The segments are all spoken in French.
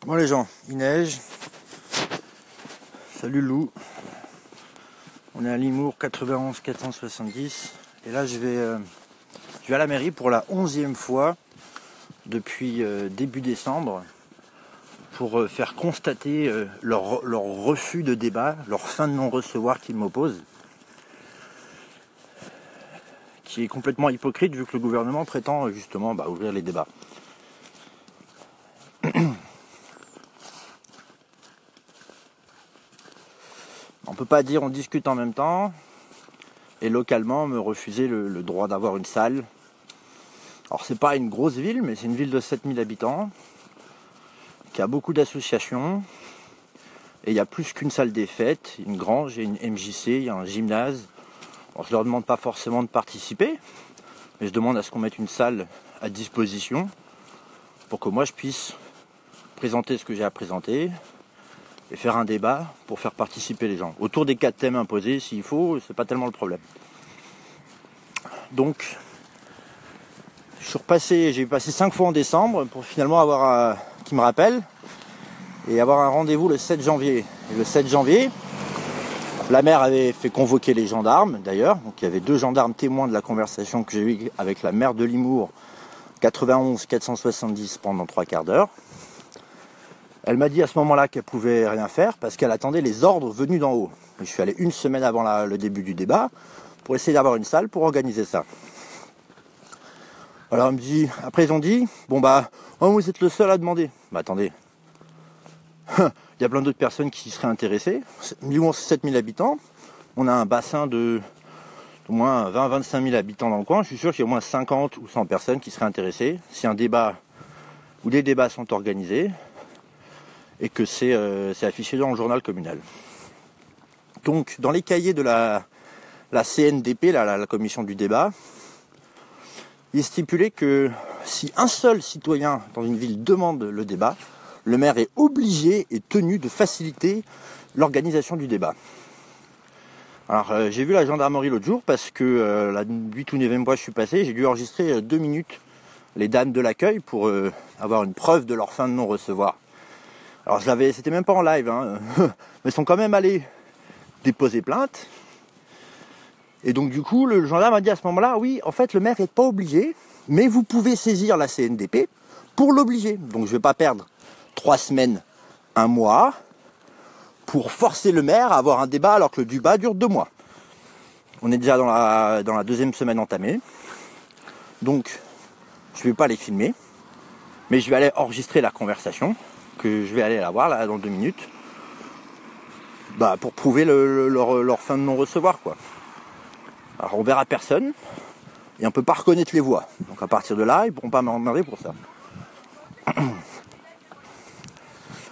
Bon les gens, il neige. Salut Lou. On est à Limours 91 470. Et là je vais à la mairie pour la 11e fois depuis début décembre pour faire constater leur refus de débat, leur fin de non-recevoir qu'ils m'opposent, qui est complètement hypocrite vu que le gouvernement prétend justement ouvrir les débats. On peut pas dire on discute en même temps et localement me refuser le droit d'avoir une salle. Alors c'est pas une grosse ville, mais c'est une ville de 7000 habitants qui a beaucoup d'associations et il y a plus qu'une salle des fêtes, une grange, il y a une MJC, il y a un gymnase. Alors, je leur demande pas forcément de participer, mais je demande à ce qu'on mette une salle à disposition pour que moi je puisse présenter ce que j'ai à présenter et faire un débat pour faire participer les gens. Autour des 4 thèmes imposés, s'il faut, c'est pas tellement le problème. Donc, j'ai passé 5 fois en décembre pour finalement avoir qui me rappelle et avoir un rendez-vous le 7 janvier. Et le 7 janvier, la maire avait fait convoquer les gendarmes d'ailleurs. Donc il y avait 2 gendarmes témoins de la conversation que j'ai eue avec la maire de Limours 91 470 pendant 3 quarts d'heure. Elle m'a dit à ce moment-là qu'elle pouvait rien faire parce qu'elle attendait les ordres venus d'en haut. Je suis allé 1 semaine avant le début du débat pour essayer d'avoir une salle pour organiser ça. Alors après ils ont dit, vous êtes le seul à demander. Attendez, il y a plein d'autres personnes qui seraient intéressées. Limours, c'est 7000 habitants. On a un bassin de au moins 20-25 000 habitants dans le coin. Je suis sûr qu'il y a au moins 50 ou 100 personnes qui seraient intéressées. Si un débat ou des débats sont organisés, et que c'est affiché dans le journal communal. Donc, dans les cahiers de la CNDP, la commission du débat, il est stipulé que si un seul citoyen dans une ville demande le débat, le maire est obligé et tenu de faciliter l'organisation du débat. Alors, j'ai vu la gendarmerie l'autre jour parce que la 8 ou 9e fois que je suis passé, j'ai dû enregistrer 2 minutes les dames de l'accueil pour avoir une preuve de leur fin de non-recevoir. Alors c'était même pas en live, mais ils sont quand même allés déposer plainte. Et donc du coup, le gendarme a dit à ce moment-là, oui, en fait, le maire n'est pas obligé, mais vous pouvez saisir la CNDP pour l'obliger. Donc je ne vais pas perdre 3 semaines, 1 mois, pour forcer le maire à avoir un débat alors que le débat dure 2 mois. On est déjà dans la 2e semaine entamée. Donc, je ne vais pas les filmer, mais je vais aller enregistrer la conversation, que je vais aller la voir là dans 2 minutes, pour prouver leur fin de non-recevoir, quoi. Alors on verra personne et on peut pas reconnaître les voix. Donc à partir de là, ils pourront pas m'emmerder pour ça.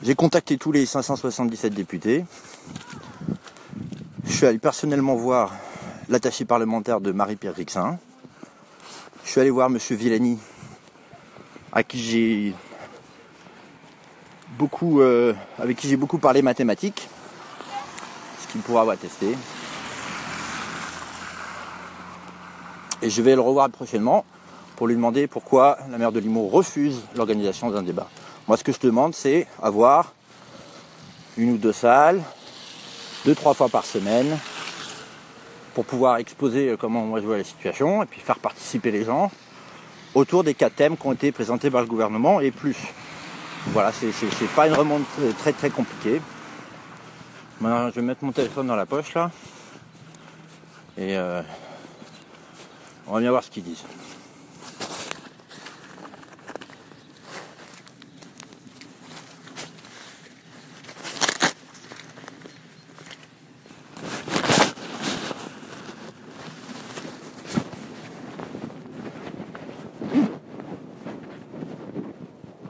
J'ai contacté tous les 577 députés. Je suis allé personnellement voir l'attaché parlementaire de Marie-Pierre Rixin. Je suis allé voir monsieur Villani, avec qui j'ai beaucoup parlé mathématiques, ce qu'il pourra attester. Et je vais le revoir prochainement pour lui demander pourquoi la maire de Limours refuse l'organisation d'un débat. Moi, ce que je demande, c'est avoir 1 ou 2 salles, 2-3 fois par semaine, pour pouvoir exposer comment moi je vois la situation et puis faire participer les gens autour des 4 thèmes qui ont été présentés par le gouvernement et plus. Voilà, c'est pas une remonte très très compliquée. Maintenant, je vais mettre mon téléphone dans la poche là et on va bien voir ce qu'ils disent.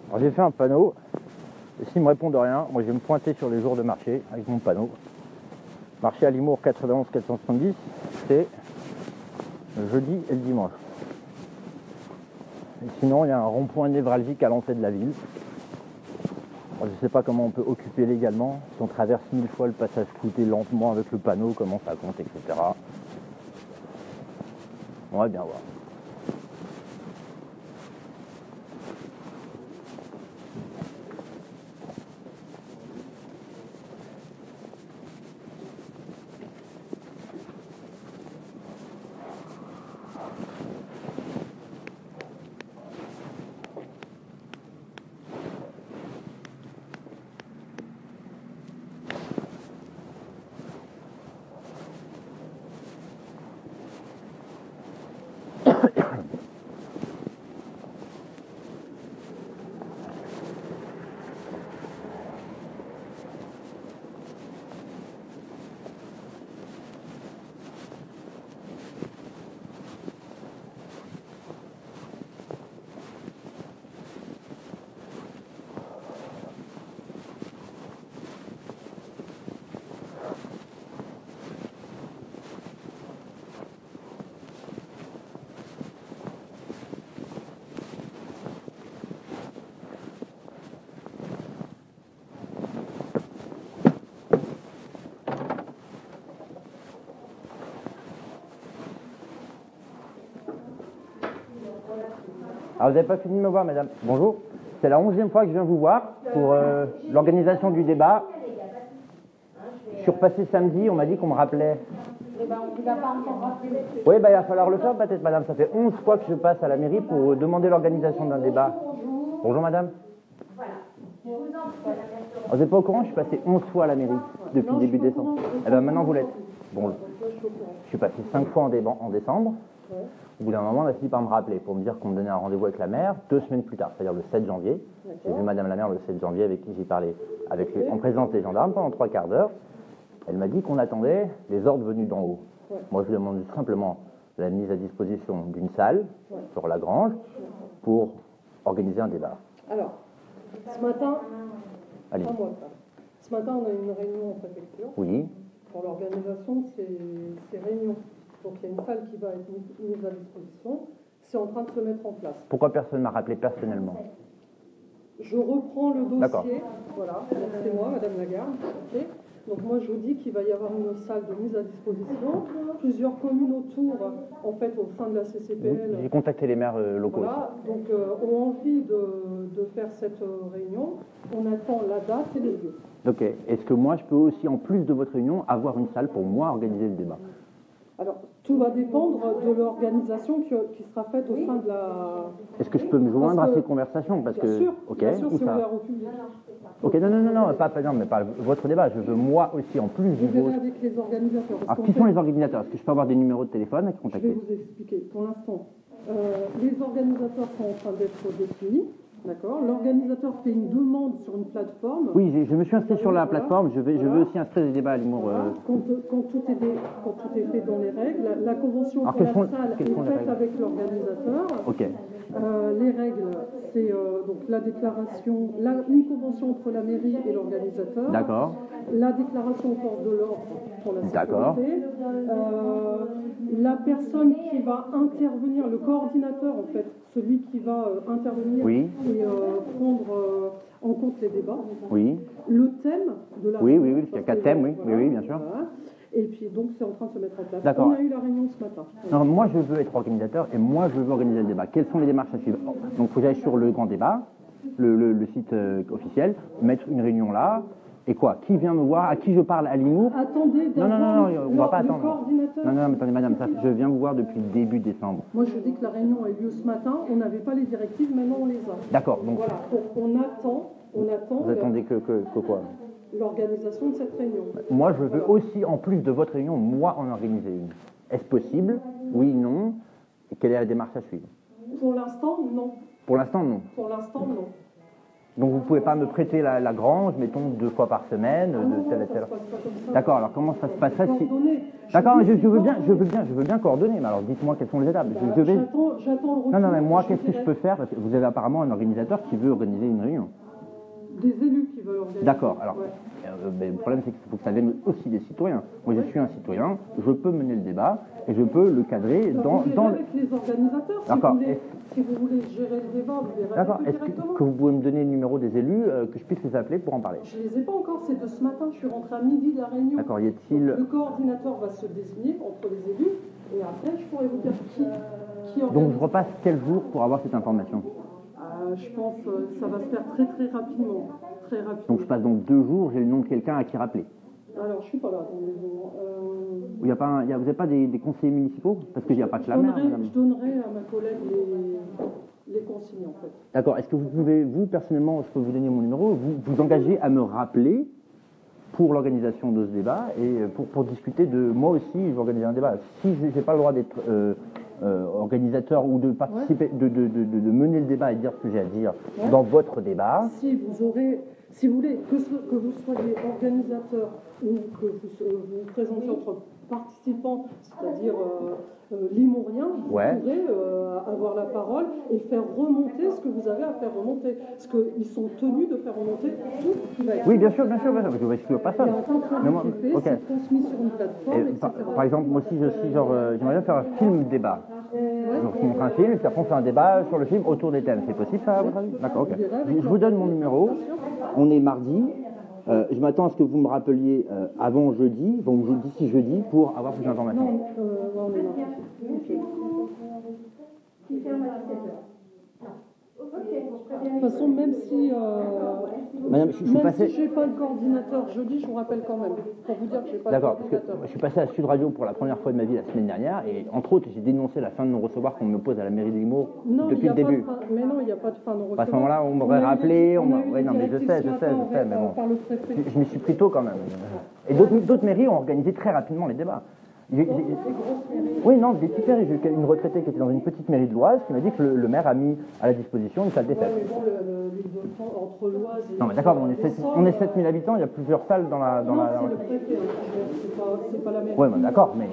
Alors j'ai fait un panneau, et s'ils me répondent rien, moi je vais me pointer sur les jours de marché avec mon panneau. Marché à Limours 91 470, c'est le jeudi et le dimanche. Et sinon il y a un rond-point névralgique à l'entrée de la ville. Alors, je ne sais pas comment on peut occuper légalement, si on traverse 1000 fois le passage clouté lentement avec le panneau, comment ça compte, etc. On va bien voir. Ah, vous n'avez pas fini de me voir, madame. Bonjour. C'est la 11e fois que je viens vous voir pour l'organisation du débat. Je suis repassé samedi, on m'a dit qu'on me rappelait. Eh ben, on vous a pas encore rappelé. Oui, il va falloir le faire peut-être, madame. Ça fait 11 fois que je passe à la mairie pour demander l'organisation d'un débat. Bonjour, madame. Voilà. Je vous en prie. Vous n'êtes pas au courant? Je suis passé 11 fois à la mairie depuis début décembre. Eh bien, maintenant, vous l'êtes. Bon, je suis passé 5 fois en décembre. Au bout d'un moment, on a fini par me rappeler pour me dire qu'on me donnait un rendez-vous avec la maire 2 semaines plus tard, c'est-à-dire le 7 janvier. J'ai vu madame la maire le 7 janvier avec qui j'ai parlé en présence des gendarmes pendant 3 quarts d'heure. Elle m'a dit qu'on attendait les ordres venus d'en haut. Moi, je lui demande simplement la mise à disposition d'une salle sur la grange pour organiser un débat. Alors, ce matin, Allez. Ce matin, on a une réunion en préfecture Oui. pour l'organisation de ces réunions. Donc, il y a une salle qui va être mise à disposition. C'est en train de se mettre en place. Pourquoi personne ne m'a rappelé personnellement? Je reprends le dossier. Voilà, c'est moi, Madame Lagarde. Okay. Donc moi, je vous dis qu'il va y avoir une salle de mise à disposition. Plusieurs communes autour, en fait, au sein de la CCPL. J'ai contacté les maires locaux. Voilà, donc ont envie de faire cette réunion. On attend la date et le lieu. Ok. Est-ce que moi, je peux aussi, en plus de votre réunion, avoir une salle pour moi organiser le débat? Alors, tout va dépendre de l'organisation qui sera faite au sein de la... Est-ce que je peux me joindre à ces conversations? Parce bien que, sûr, ok, bien sûr, où c'est ça? ouvert au public. Ok, non, pas votre débat. Je veux moi aussi, en plus Je du verrai vôtre. avec les organisateurs. Alors, qui sont les organisateurs? Est-ce que je peux avoir des numéros de téléphone à Je vais contacter? vous expliquer. Pour l'instant, les organisateurs sont en train d'être définis. D'accord. L'organisateur fait une demande sur une plateforme. Oui, je me suis inscrit sur la Voilà. plateforme. Je veux aussi inscrire des débats à l'humour. Voilà. Quand tout est fait dans les règles, la convention Alors, pour la quelles sont salle les est faite règles? avec l'organisateur. Ok. Les règles, c'est donc la déclaration, une convention entre la mairie et l'organisateur. D'accord. La déclaration aux forces de l'ordre pour la D'accord. sécurité. La personne qui va intervenir, le coordinateur en fait, celui qui va intervenir Oui. et prendre en compte les débats. Oui. Le thème de la Oui, réunion, parce qu'il y a parce 4 que, thèmes, oui. voilà, Oui, bien sûr. voilà. Et puis donc c'est en train de se mettre en place. D'accord. On a eu la réunion ce matin. Non, moi, je veux être organisateur et moi, je veux organiser le débat. Quelles sont les démarches à suivre? Donc, il faut que j'aille sur le grand débat, le site officiel, mettre une réunion là. Et quoi? Qui vient me voir? À qui je parle? À l'humour? Attendez Non, on va pas le attendre. coordinateur. Non, mais attendez, madame, ça, je viens vous voir depuis le début décembre. Moi je dis que la réunion a eu lieu ce matin, on n'avait pas les directives, maintenant on les a. D'accord, donc Voilà, on attend vous attendez que quoi? l'organisation de cette réunion. Moi, je veux aussi, en plus de votre réunion, moi, en organiser une. Est-ce possible? Oui, non? Et quelle est la démarche à suivre? Pour l'instant, non. Pour l'instant, non. Pour l'instant, non. Donc, vous ne pouvez pas me prêter la grange, mettons, 2 fois par semaine, Non, de telle à ça telle... se passe pas comme ça. D'accord, alors comment ça se passerait si... Coordonner. D'accord, mais je veux bien coordonner, mais alors dites-moi quelles sont les étapes. Je vais... J'attends le retour. Non, mais moi, qu'est-ce que je dirai peux faire? Parce que vous avez apparemment un organisateur qui veut organiser une réunion. Des élus qui veulent organiser. D'accord, alors, Ouais. mais le problème c'est qu'il faut que ça vienne aussi des citoyens. Moi je suis un citoyen, je peux mener le débat et je peux le cadrer Vous dans verrez le... avec les organisateurs, D'accord. si vous voulez gérer le débat, vous verrez D'accord, avec eux est-ce directement. que vous pouvez me donner le numéro des élus, que je puisse les appeler pour en parler? Je ne les ai pas encore, c'est de ce matin, je suis rentrée à midi de la réunion. D'accord, y a-t-il... Le coordinateur va se désigner entre les élus et après je pourrai vous dire qui Donc organise. je repasse quel jour pour avoir cette information? Je pense que ça va se faire très très rapidement. Très rapidement. Donc je passe donc 2 jours, j'ai le nom de quelqu'un à qui rappeler. Alors je suis pas là, attendez. Vous n'avez pas des conseillers municipaux? Parce qu'il n'y a pas que la maire, madame. Je donnerai à ma collègue les consignes en fait. D'accord, est-ce que vous pouvez, vous personnellement, je peux vous donner mon numéro, vous engager à me rappeler pour l'organisation de ce débat et pour discuter de... Moi aussi, je vais organiser un débat. Si je n'ai pas le droit d'être organisateur ou de participer, de mener le débat et dire ce que j'ai à dire dans votre débat... Si vous voulez, que vous soyez organisateur ou que vous présentiez entre participants, c'est-à-dire limouriens, vous pourrez avoir la parole et faire remonter ce que vous avez à faire remonter. Parce qu'ils sont tenus de faire remonter tout ce qui va être... Oui, bien sûr, je ne exclure pas ça. Et en tant que fait, c'est transmis sur une plateforme, etc. Par exemple, moi aussi, j'aimerais bien faire un film débat. Donc, je montre un film, et puis après, on fait un débat sur le film autour des thèmes. C'est possible, ça, à votre avis? D'accord, ok. Je vous donne mon numéro. On est mardi. Je m'attends à ce que vous me rappeliez avant jeudi, donc d'ici jeudi, pour avoir plus d'informations. Non, on est là. Qui ferme à 17h. De toute façon, même si Madame, je suis même passé... si j'ai pas le coordinateur jeudi, je vous rappelle quand même, pour vous dire que j'ai pas le D'accord, parce coordinateur. que je suis passé à Sud Radio pour la première fois de ma vie la semaine dernière, et entre autres, j'ai dénoncé la fin de non-recevoir qu'on me pose à la mairie de Limours depuis le début. Mais non, il n'y a pas de fin de recevoir. À ce moment-là, on m'aurait rappelé, ouais, non, mais je sais, mais bon. Par le préfet. Je m'y suis pris tôt quand même. Et d'autres mairies ont organisé très rapidement les débats. Oui, non, des petites mairies. J'ai eu une retraitée qui était dans une petite mairie de l'Oise qui m'a dit que le maire a mis à la disposition une salle des fêtes. Ouais, mais bon, l'île de France, entre l'Oise et... Non, mais d'accord, on est 7000 habitants, il y a plusieurs salles dans la... Non, c'est le préfet, c'est pas la mairie. Oui, mais d'accord, mais...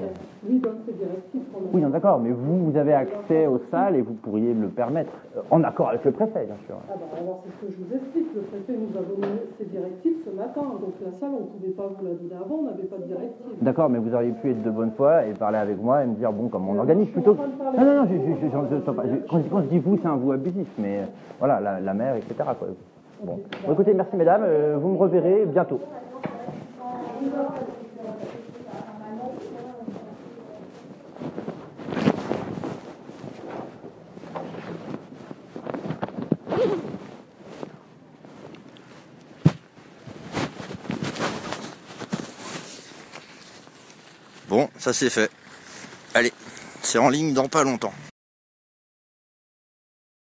Lui donne ses directives quand même. Oui, non, d'accord, mais vous avez accès aux salles et vous pourriez le permettre, en accord avec le préfet, bien sûr. Ah bah alors c'est ce que je vous explique, le préfet nous a donné ses directives ce matin, donc la salle on ne pouvait pas vous la donner avant, on n'avait pas de directives. D'accord, mais vous auriez pu être de bonne foi et parler avec moi et me dire, bon, comment on organise plutôt... Non, quand je dis vous, c'est un vous abusif, mais voilà, la mère, etc. quoi. Bon. Bon, écoutez, merci mesdames, vous me reverrez bientôt. Bon, ça c'est fait. Allez, c'est en ligne dans pas longtemps.